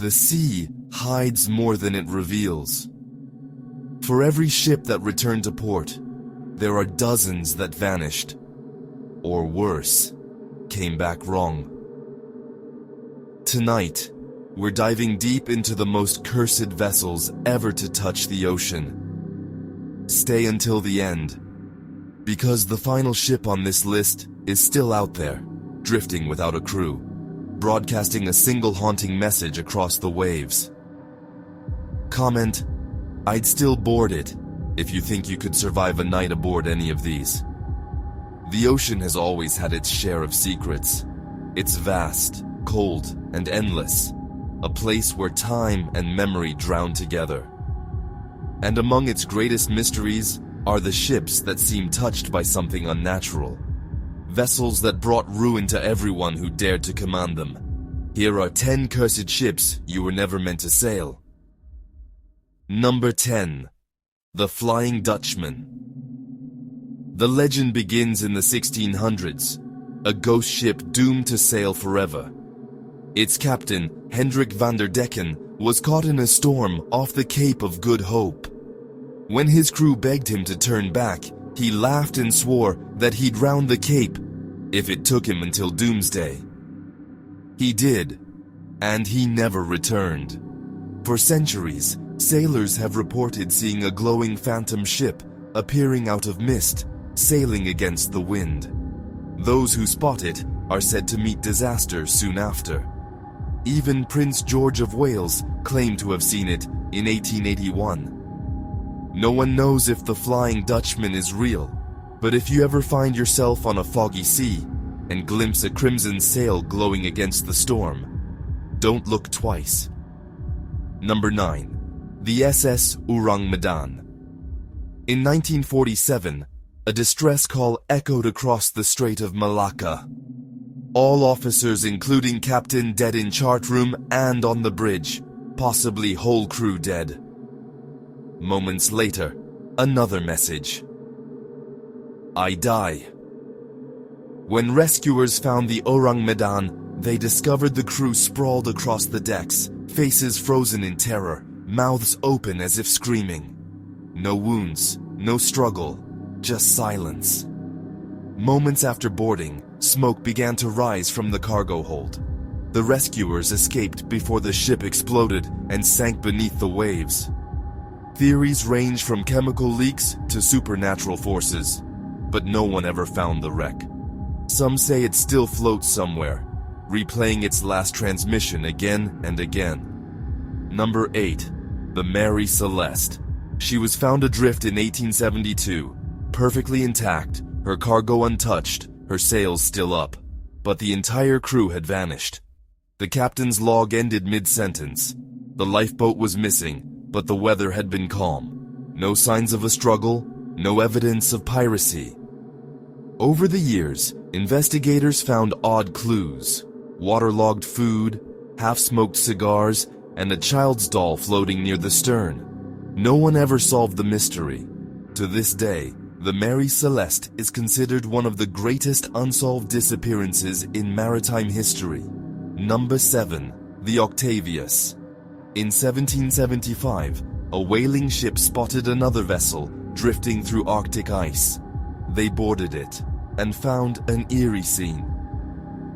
The sea hides more than it reveals. For every ship that returned to port, there are dozens that vanished, or worse, came back wrong. Tonight, we're diving deep into the most cursed vessels ever to touch the ocean. Stay until the end, because the final ship on this list is still out there, drifting without a crew, broadcasting a single haunting message across the waves. Comment, "I'd still board it," if you think you could survive a night aboard any of these. The ocean has always had its share of secrets. It's vast, cold, and endless, a place where time and memory drown together. And among its greatest mysteries are the ships that seem touched by something unnatural. Vessels that brought ruin to everyone who dared to command them. Here are 10 cursed ships you were never meant to sail. Number 10. The Flying Dutchman. The legend begins in the 1600s, a ghost ship doomed to sail forever. Its captain, Hendrik van der Decken, was caught in a storm off the Cape of Good Hope. When his crew begged him to turn back, he laughed and swore that he'd round the Cape if it took him until doomsday. He did, and he never returned. For centuries, sailors have reported seeing a glowing phantom ship appearing out of mist, sailing against the wind. Those who spot it are said to meet disaster soon after. Even Prince George of Wales claimed to have seen it in 1881. No one knows if the Flying Dutchman is real, but if you ever find yourself on a foggy sea and glimpse a crimson sail glowing against the storm, don't look twice. Number 9. The SS Ourang Medan. In 1947, a distress call echoed across the Strait of Malacca. All officers, including captain, dead in chart room and on the bridge, possibly whole crew dead. Moments later, another message. I die. When rescuers found the Ourang Medan, they discovered the crew sprawled across the decks, faces frozen in terror, mouths open as if screaming. No wounds, no struggle, just silence. Moments after boarding, smoke began to rise from the cargo hold. The rescuers escaped before the ship exploded and sank beneath the waves. Theories range from chemical leaks to supernatural forces, but no one ever found the wreck. Some say it still floats somewhere, replaying its last transmission again and again. Number 8. The Mary Celeste. She was found adrift in 1872, perfectly intact, her cargo untouched, her sails still up, but the entire crew had vanished. The captain's log ended mid-sentence. The lifeboat was missing, but the weather had been calm. No signs of a struggle, no evidence of piracy. Over the years, investigators found odd clues: waterlogged food, half-smoked cigars, and a child's doll floating near the stern. No one ever solved the mystery. To this day, the Mary Celeste is considered one of the greatest unsolved disappearances in maritime history. Number 7. The Octavius. In 1775, a whaling ship spotted another vessel drifting through Arctic ice. They boarded it and found an eerie scene.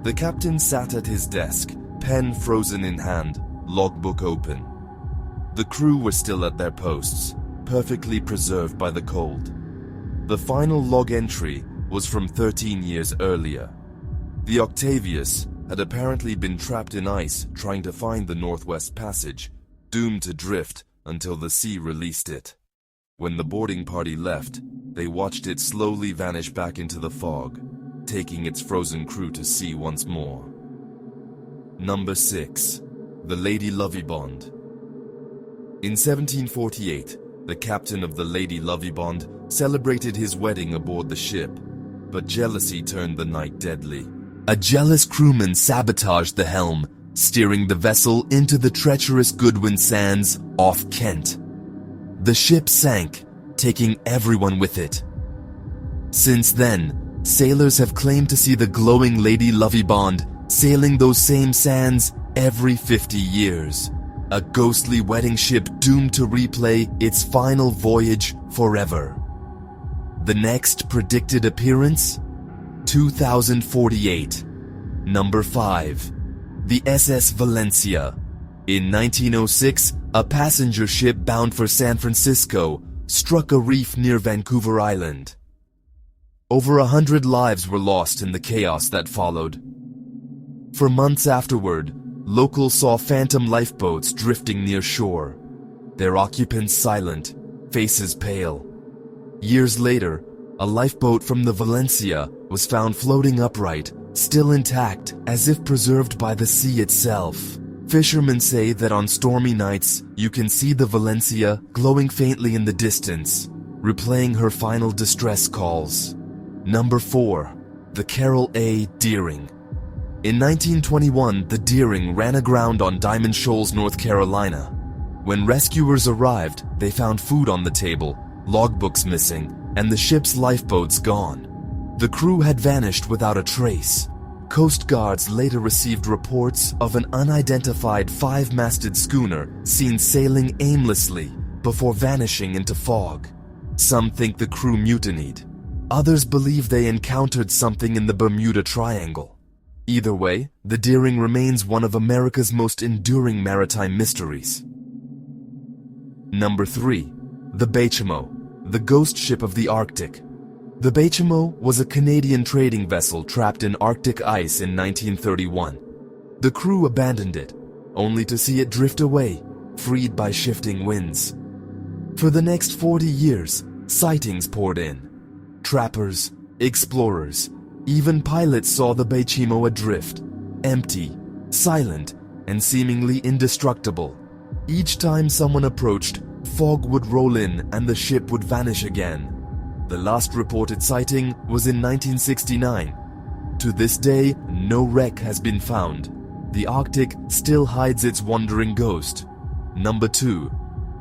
The captain sat at his desk, pen frozen in hand, logbook open. The crew were still at their posts, perfectly preserved by the cold. The final log entry was from 13 years earlier. The Octavius had apparently been trapped in ice trying to find the Northwest Passage, doomed to drift until the sea released it. When the boarding party left, they watched it slowly vanish back into the fog, taking its frozen crew to sea once more. Number 6. The Lady Lovibond. In 1748, the captain of the Lady Lovibond celebrated his wedding aboard the ship, but jealousy turned the night deadly. A jealous crewman sabotaged the helm, steering the vessel into the treacherous Goodwin Sands off Kent. The ship sank, taking everyone with it. Since then, sailors have claimed to see the glowing Lady Lovibond sailing those same sands Every 50 years, a ghostly wedding ship doomed to replay its final voyage forever. The next predicted appearance? 2048. Number 5. The SS Valencia. In 1906, a passenger ship bound for San Francisco struck a reef near Vancouver Island. Over 100 lives were lost in the chaos that followed. For months afterward, locals saw phantom lifeboats drifting near shore, their occupants silent, faces pale. Years later, a lifeboat from the Valencia was found floating upright, still intact, as if preserved by the sea itself. Fishermen say that on stormy nights, you can see the Valencia glowing faintly in the distance, replaying her final distress calls. Number 4. The Carol A. Deering. In 1921, the Deering ran aground on Diamond Shoals, North Carolina. When rescuers arrived, they found food on the table, logbooks missing, and the ship's lifeboats gone. The crew had vanished without a trace. Coast Guards later received reports of an unidentified 5-masted schooner seen sailing aimlessly before vanishing into fog. Some think the crew mutinied. Others believe they encountered something in the Bermuda Triangle. Either way, the Deering remains one of America's most enduring maritime mysteries. Number 3. The Bachimo, the ghost ship of the Arctic. The Bachimo was a Canadian trading vessel trapped in Arctic ice in 1931. The crew abandoned it, only to see it drift away, freed by shifting winds. For the next 40 years, sightings poured in. Trappers, explorers, even pilots saw the Bachimo adrift, empty, silent, and seemingly indestructible. Each time someone approached, fog would roll in and the ship would vanish again. The last reported sighting was in 1969. To this day, no wreck has been found. The Arctic still hides its wandering ghost. Number 2.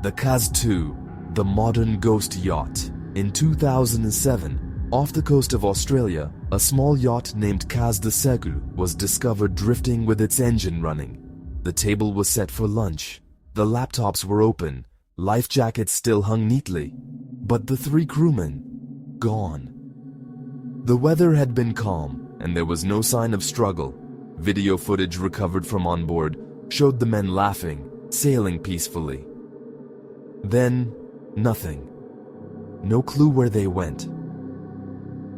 The Kaz-2, the modern ghost yacht. In 2007, off the coast of Australia, a small yacht named Kaz de Segu was discovered drifting with its engine running. The table was set for lunch. The laptops were open. Life jackets still hung neatly. But the 3 crewmen, gone. The weather had been calm, and there was no sign of struggle. Video footage recovered from on board showed the men laughing, sailing peacefully. Then, nothing. No clue where they went.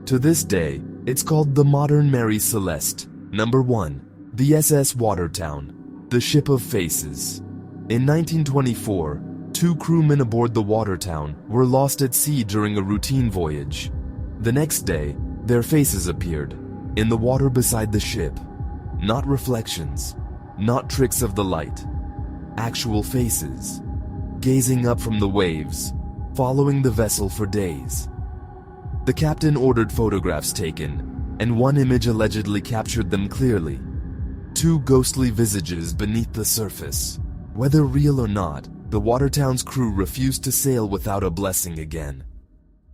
To this day, it's called the modern Mary Celeste. Number 1. The SS Watertown, the ship of faces. In 1924, 2 crewmen aboard the Watertown were lost at sea during a routine voyage. The next day, their faces appeared, in the water beside the ship. Not reflections, not tricks of the light. Actual faces, gazing up from the waves, following the vessel for days. The captain ordered photographs taken, and one image allegedly captured them clearly. 2 ghostly visages beneath the surface. Whether real or not, the Watertown's crew refused to sail without a blessing again.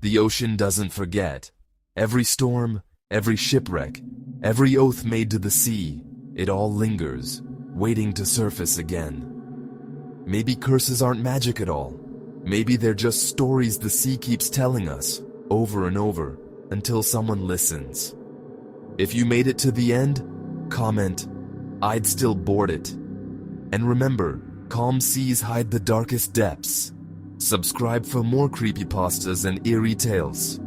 The ocean doesn't forget. Every storm, every shipwreck, every oath made to the sea, it all lingers, waiting to surface again. Maybe curses aren't magic at all. Maybe they're just stories the sea keeps telling us, over and over, until someone listens. If you made it to the end, comment, "I'd still board it." And remember, calm seas hide the darkest depths. Subscribe for more creepypastas and eerie tales.